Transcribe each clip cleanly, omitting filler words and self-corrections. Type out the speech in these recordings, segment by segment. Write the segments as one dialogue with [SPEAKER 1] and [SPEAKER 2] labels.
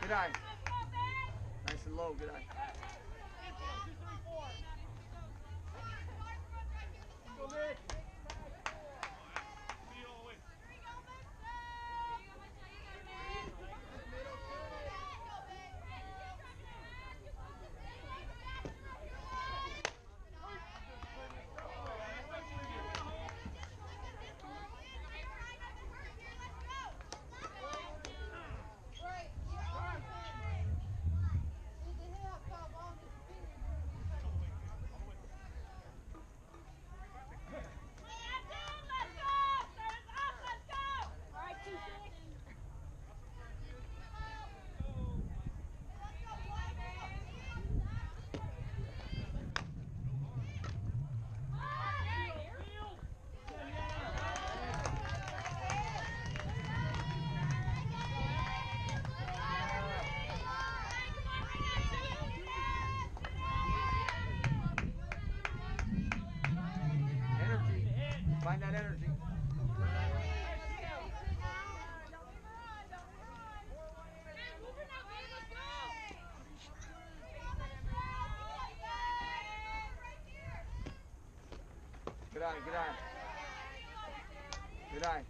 [SPEAKER 1] Good eye. Nice and low. Good eye.
[SPEAKER 2] Go, Mitch.
[SPEAKER 1] Find that energy. Good eye, good eye. Good eye.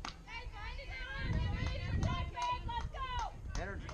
[SPEAKER 1] Energy.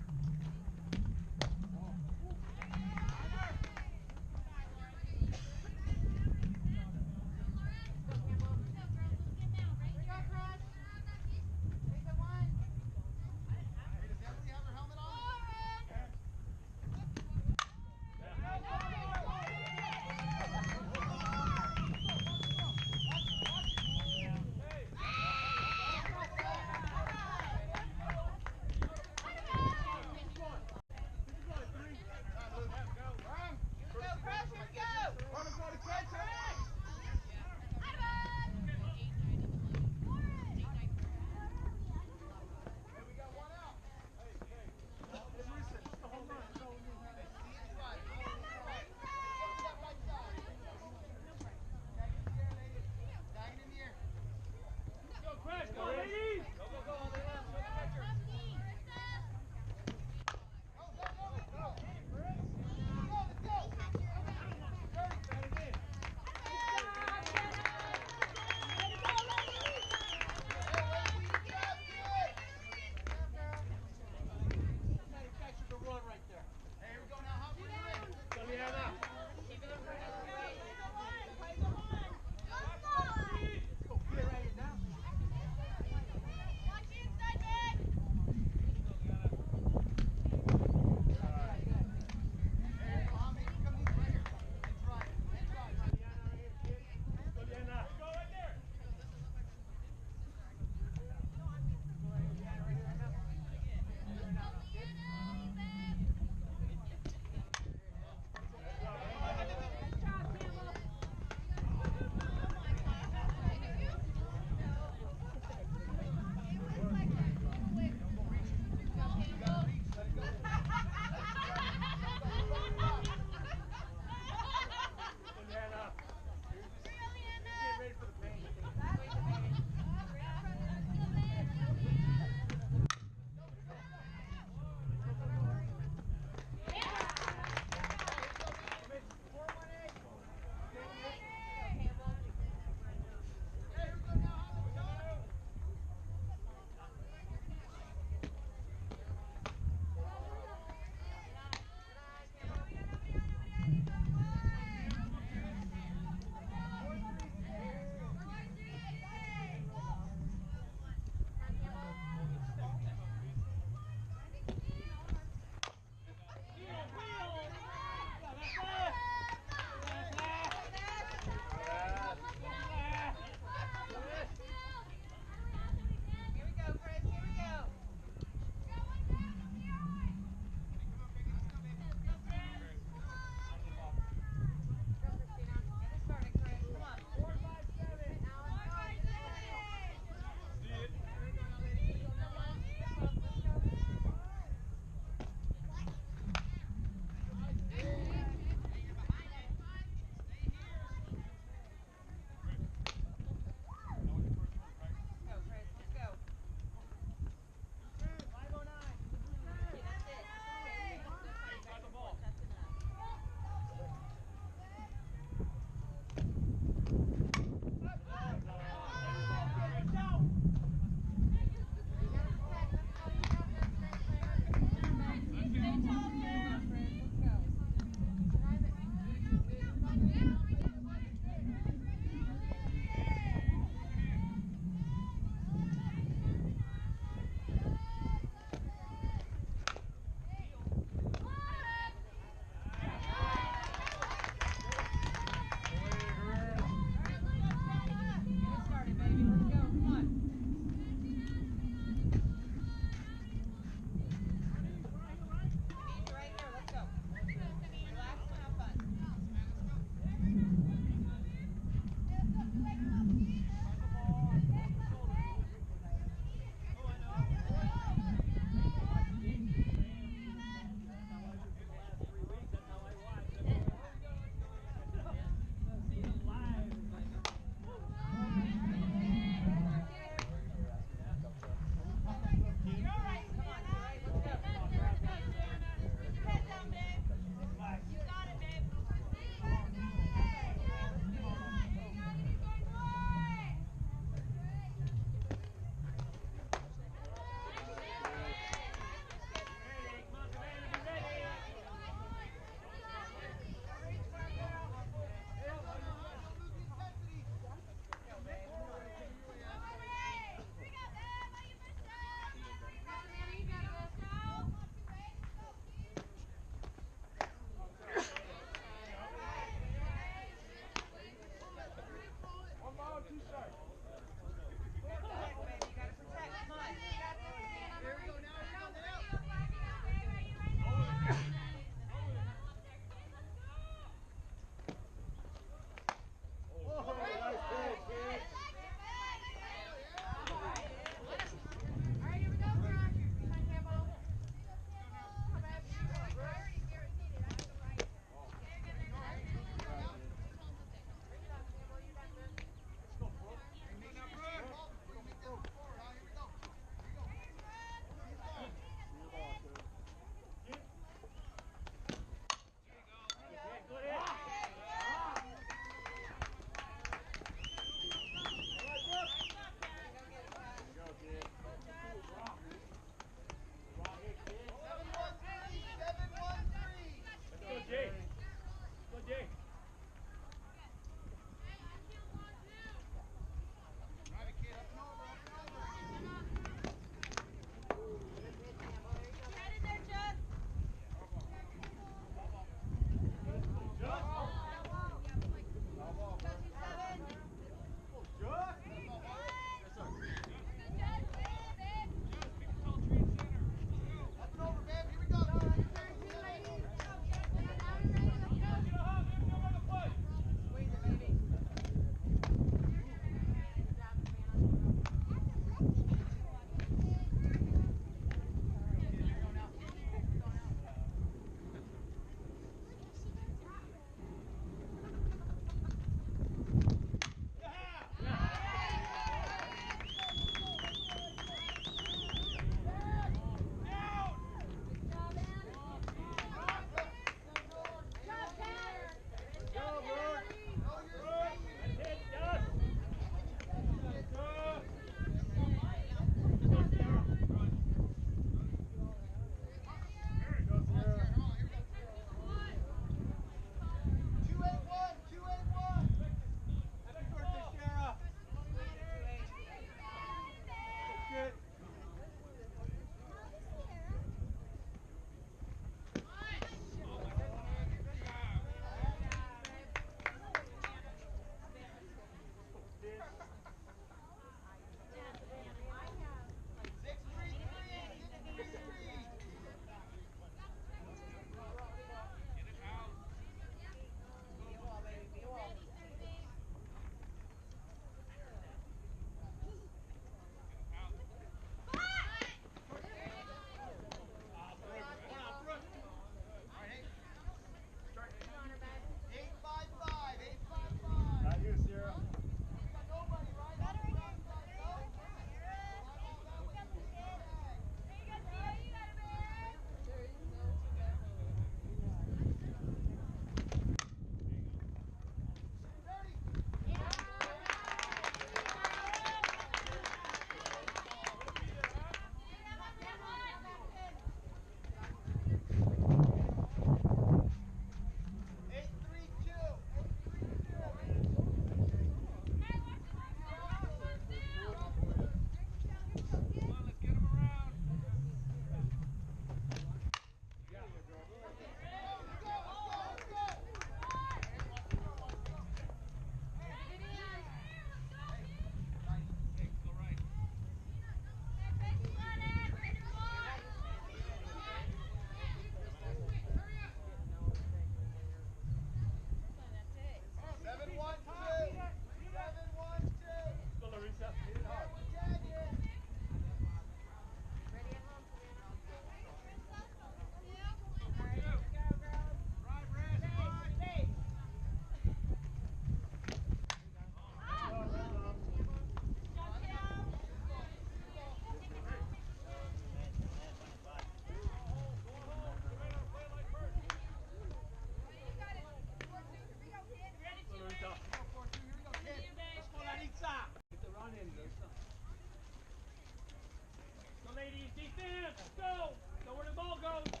[SPEAKER 2] Defense, go! Go where the ball goes!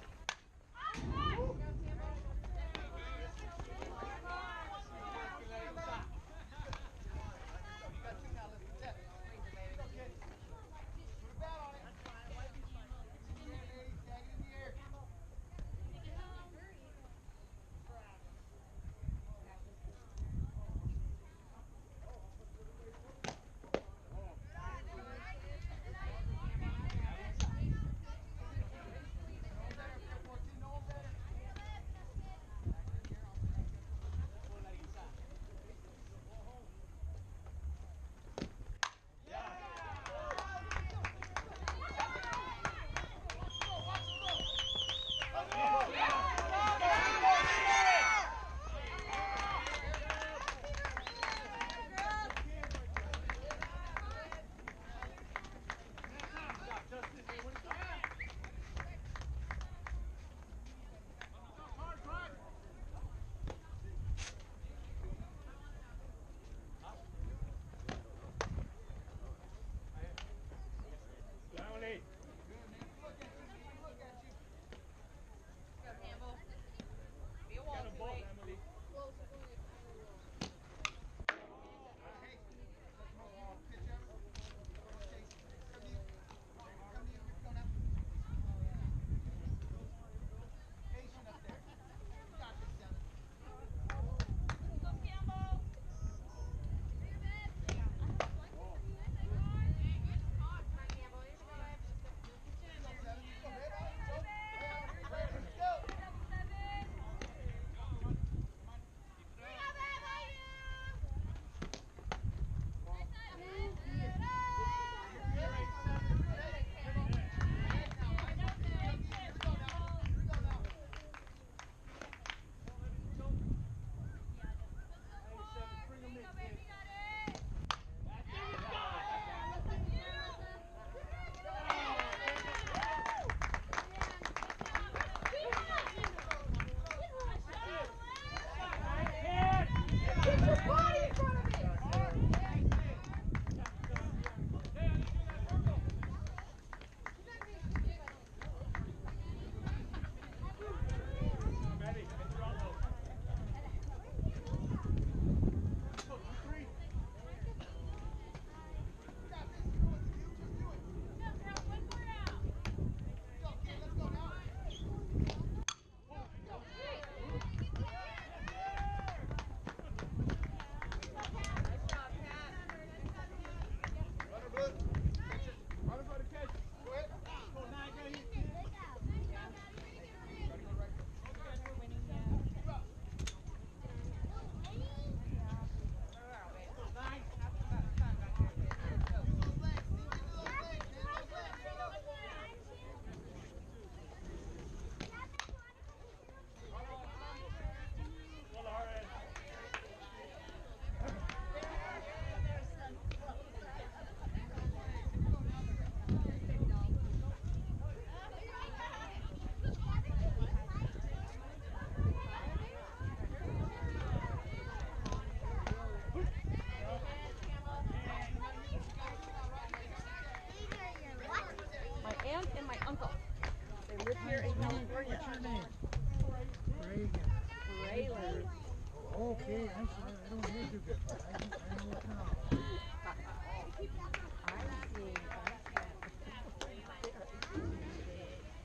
[SPEAKER 3] Okay, I don't hear too good, but I know it now.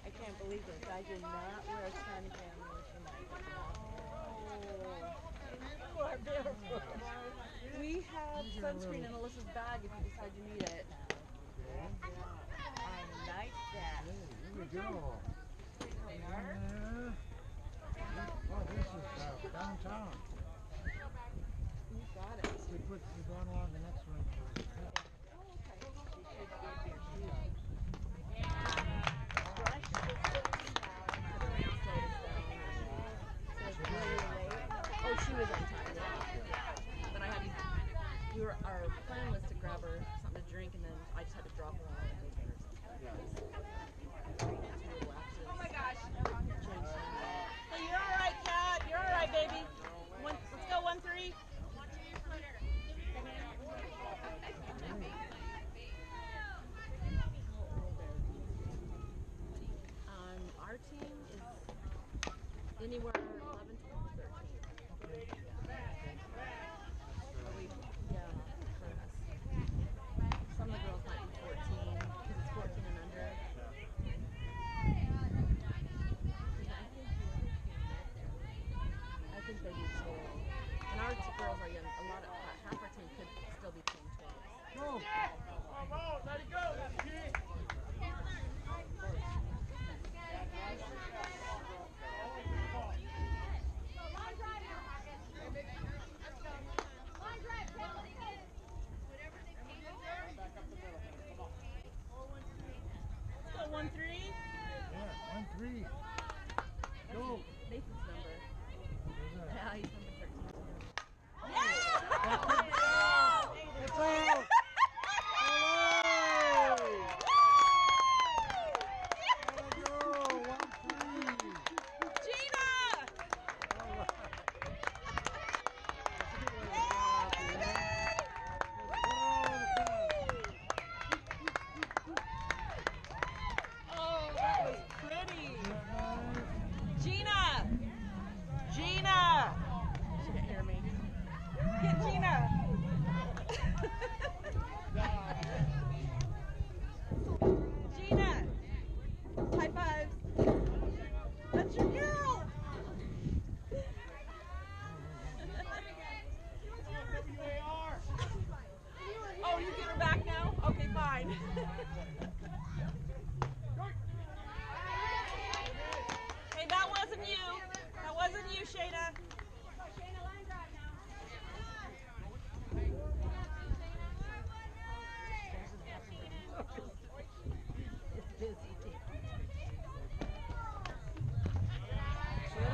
[SPEAKER 4] I can't believe this. I did not wear a sun camera tonight. We have sunscreen in Alyssa's bag if you decide you need it. I'm nice dad.
[SPEAKER 3] Here we go. Oh, this is downtown.
[SPEAKER 4] You got it.
[SPEAKER 3] We're going along the next one.
[SPEAKER 4] Oh, she was on time. But I had to, our plan was to grab her something to drink, and then I just had to drop her off and go get her something. Oh my gosh. Hey, you're all right, Kat. You're all right, baby. Let's go 1-3. anywhere 11, 12, 13.
[SPEAKER 3] Okay.
[SPEAKER 4] But we, yeah, for us. Some of the girls might be 14 because it's 14 and under. I think they do too. And our girls are young. A lot of half our team could still be playing 12s.
[SPEAKER 3] Go.
[SPEAKER 2] Come on, let it go. That's key.
[SPEAKER 4] Let's go 1-3.
[SPEAKER 3] Yeah, 1-3. Go.
[SPEAKER 4] Nathan's number.
[SPEAKER 3] Where's that?
[SPEAKER 4] Yeah, he's number 13 too.
[SPEAKER 3] It's out.
[SPEAKER 4] She can't hear me. Get Gina! Gina! High fives! That's your girl! Oh, you get her back now? Okay, fine. Hey, that wasn't you. That wasn't you, Shayna. It's busy. Should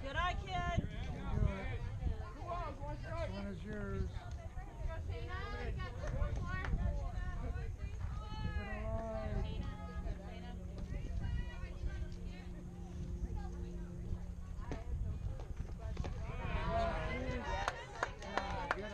[SPEAKER 4] Good eye, kid.
[SPEAKER 3] This one is yours. Keep it alive. Get it.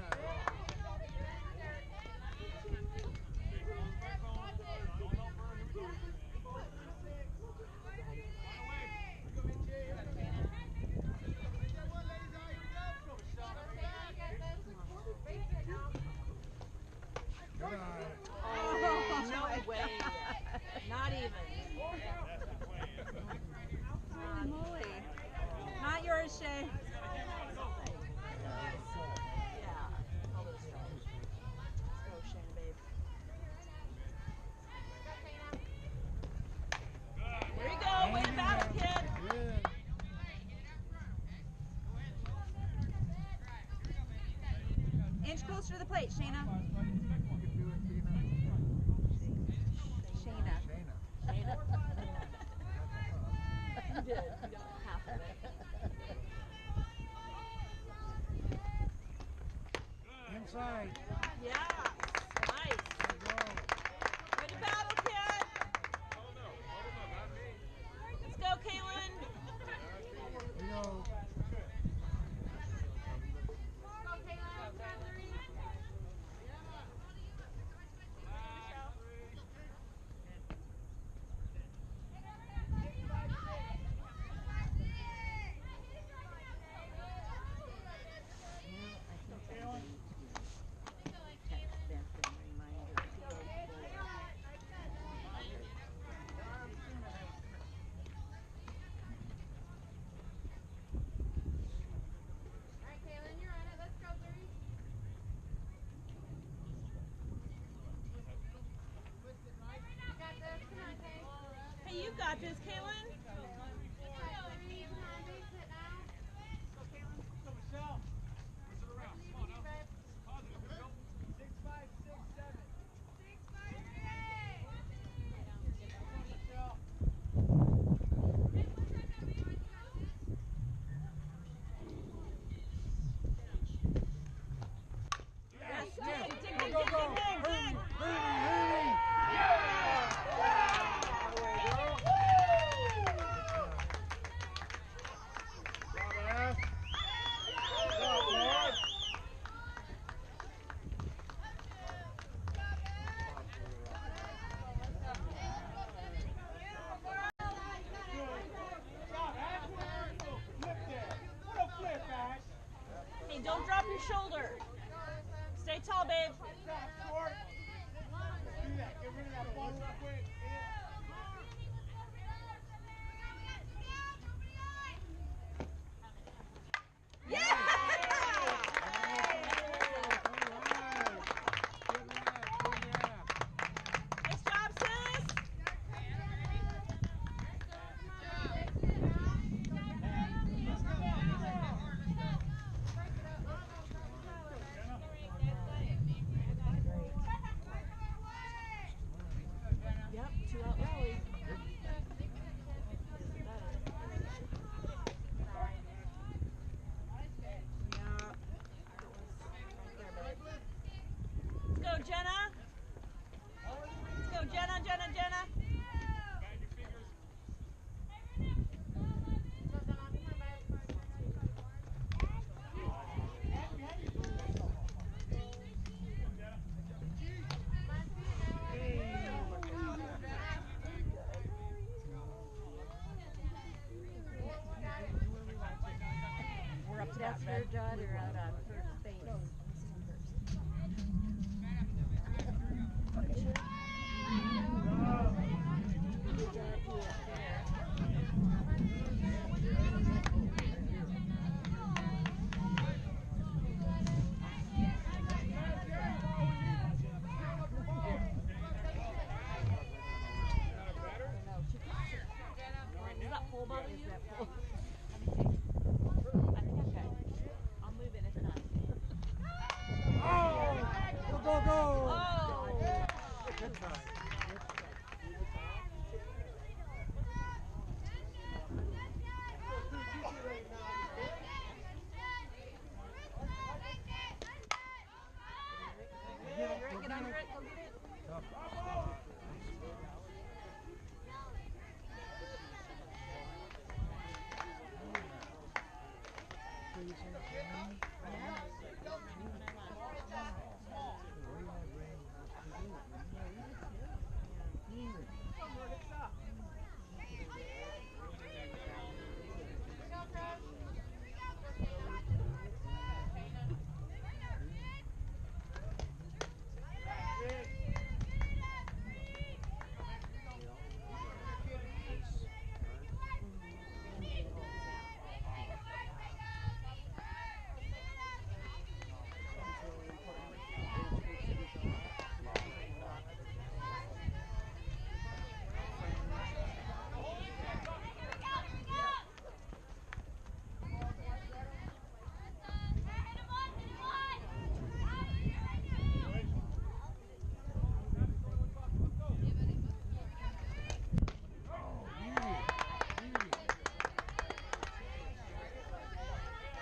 [SPEAKER 3] Good eye.
[SPEAKER 4] Oh, no way. Not even. Holy moly. Not yours, Shay. Yeah. All those strokes. Let's go, Shayna, babe. There you go. Way to battle, kid.
[SPEAKER 3] Good.
[SPEAKER 4] Inch closer to the plate, Shayna.
[SPEAKER 3] You can do it, Tina.
[SPEAKER 4] Shayna.
[SPEAKER 3] Shayna.
[SPEAKER 4] You did. You got half of it.
[SPEAKER 3] Inside.
[SPEAKER 4] Yeah. Nice.
[SPEAKER 3] Good go.
[SPEAKER 4] Way to battle, kid. Let's go, Kaylin.
[SPEAKER 3] Here you go.
[SPEAKER 4] Hey, you got this, Kaylin. Yes, dig, dig, dig, dig, dig, dig, dig.
[SPEAKER 3] Hurry, hurry.
[SPEAKER 5] don't drop your shoulder. Stay tall, babe.
[SPEAKER 2] Stop short. Do that. Get rid of that ball real quick.
[SPEAKER 5] Nice job, sis. Yep, 2-out rally. Let's go, Jenna. Let's go, Jenna, Jenna, Jenna. We're up to that red daughter out on first base. Is that pole bother you? I think okay. I'll move it if not.
[SPEAKER 3] Oh! Go, go, go!
[SPEAKER 5] Oh!
[SPEAKER 3] Good try.
[SPEAKER 5] Get under it, go get it.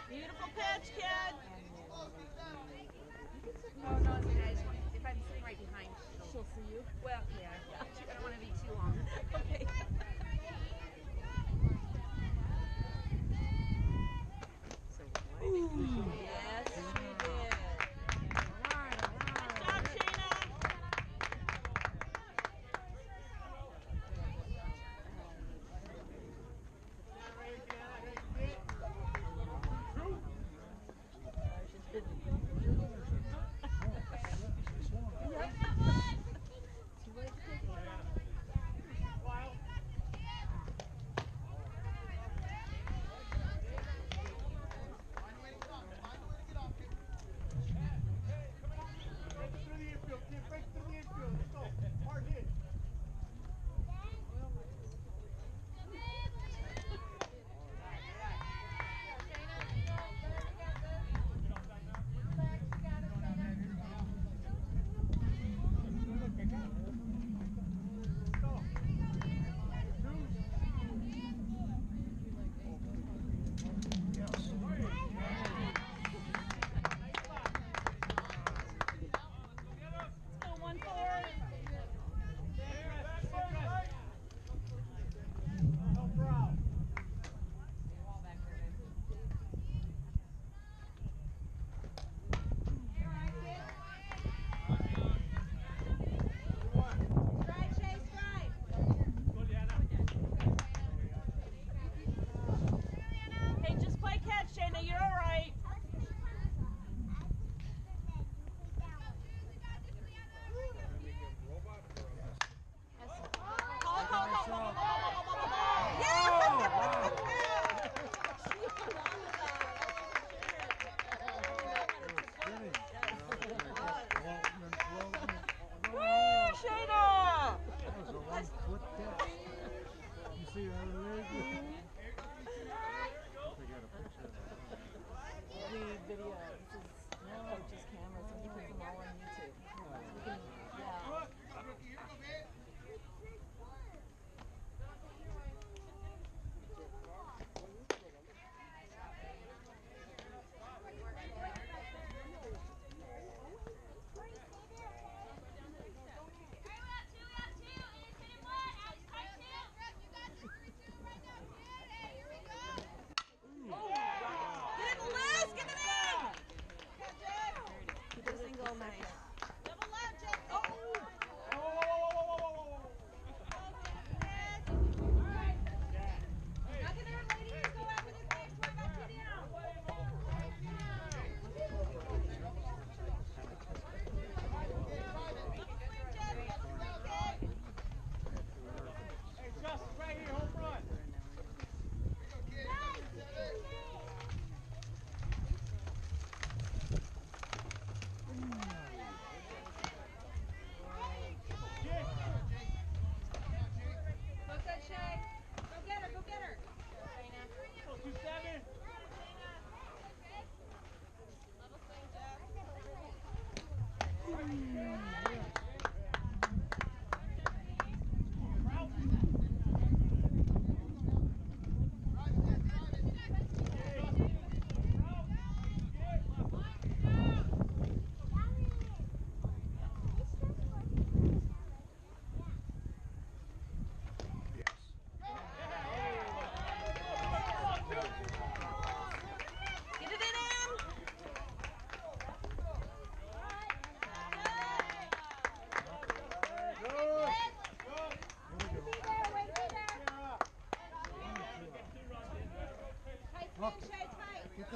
[SPEAKER 5] Beautiful pitch, kid.
[SPEAKER 6] Oh, no, guys, if I'm sitting right behind,
[SPEAKER 5] She'll see you.
[SPEAKER 6] well, yeah, I don't want to be too long.
[SPEAKER 5] Okay. Yes, she did. Nice job, Sheena. Too late.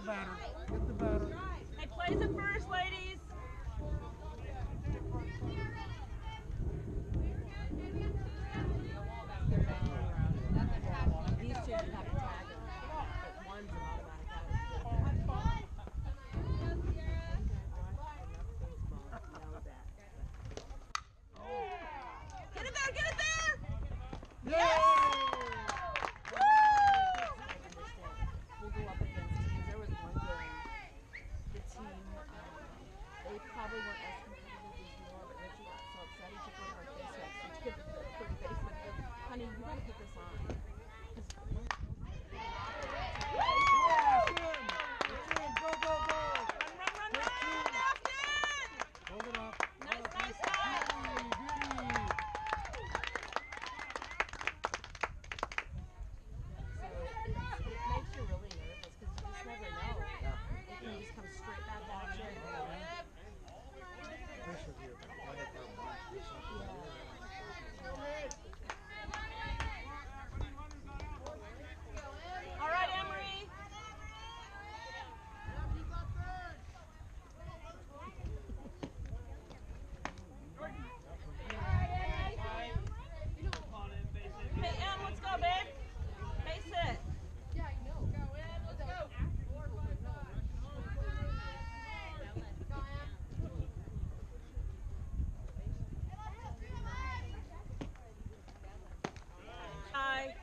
[SPEAKER 3] batter. Get the batter.
[SPEAKER 5] Hey, plays it first, ladies.
[SPEAKER 4] These two you have to tag them, but one's an automatic out.
[SPEAKER 5] Get it there, get it there!
[SPEAKER 3] Yay!
[SPEAKER 4] We'll go up against teams. There was one game, the team, they probably weren't as competitive as you are, but Richie got so upset. He took one of our face masks and took it to the pretty face and goes, honey, you gotta put this on.
[SPEAKER 3] It's in! It's in! Go, go, go!
[SPEAKER 5] Run, Austin!
[SPEAKER 3] Hold it up.
[SPEAKER 5] Nice, nice, nice!
[SPEAKER 4] So it makes you really nervous because you just never know. It can just come straight back at you.
[SPEAKER 3] This should be a wonderful bunch. This should
[SPEAKER 5] All right, Emery. Hey, Em, let's go, babe. Face it. Hi.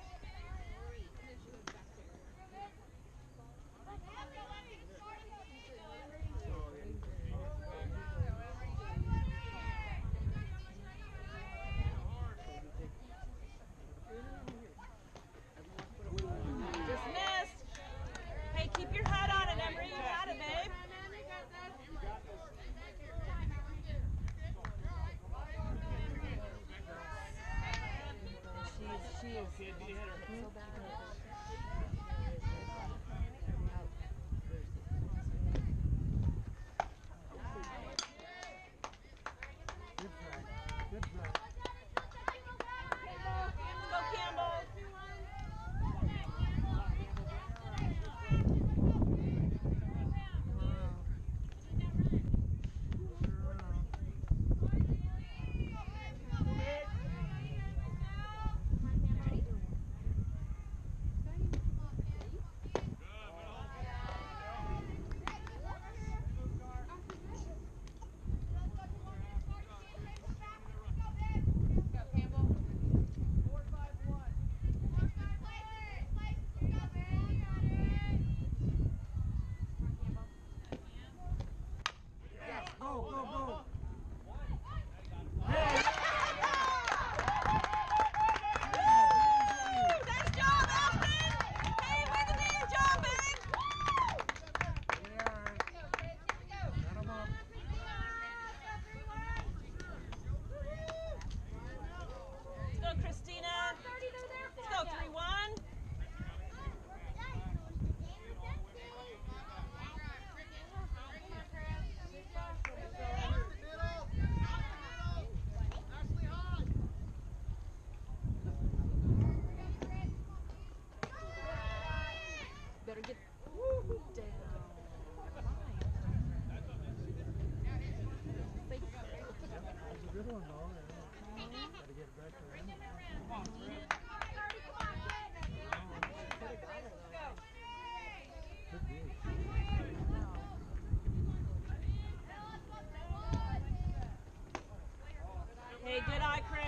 [SPEAKER 5] Dismissed. Hey, keep your head on it, Emery. You got it, babe.
[SPEAKER 4] She is so bad.
[SPEAKER 3] Good try. Good try.
[SPEAKER 5] Go, Campbell.
[SPEAKER 3] Go, go, go.
[SPEAKER 5] Nice job, Austin. Hey, way to do your job, babe.
[SPEAKER 3] They are. Set 'em up.
[SPEAKER 5] Let's go, Christina. Let's go, 3-1.
[SPEAKER 4] Better get down.
[SPEAKER 3] That's a good one, though. Yeah. Gotta get back to him. Could be.
[SPEAKER 5] Hey, good eye, Chris.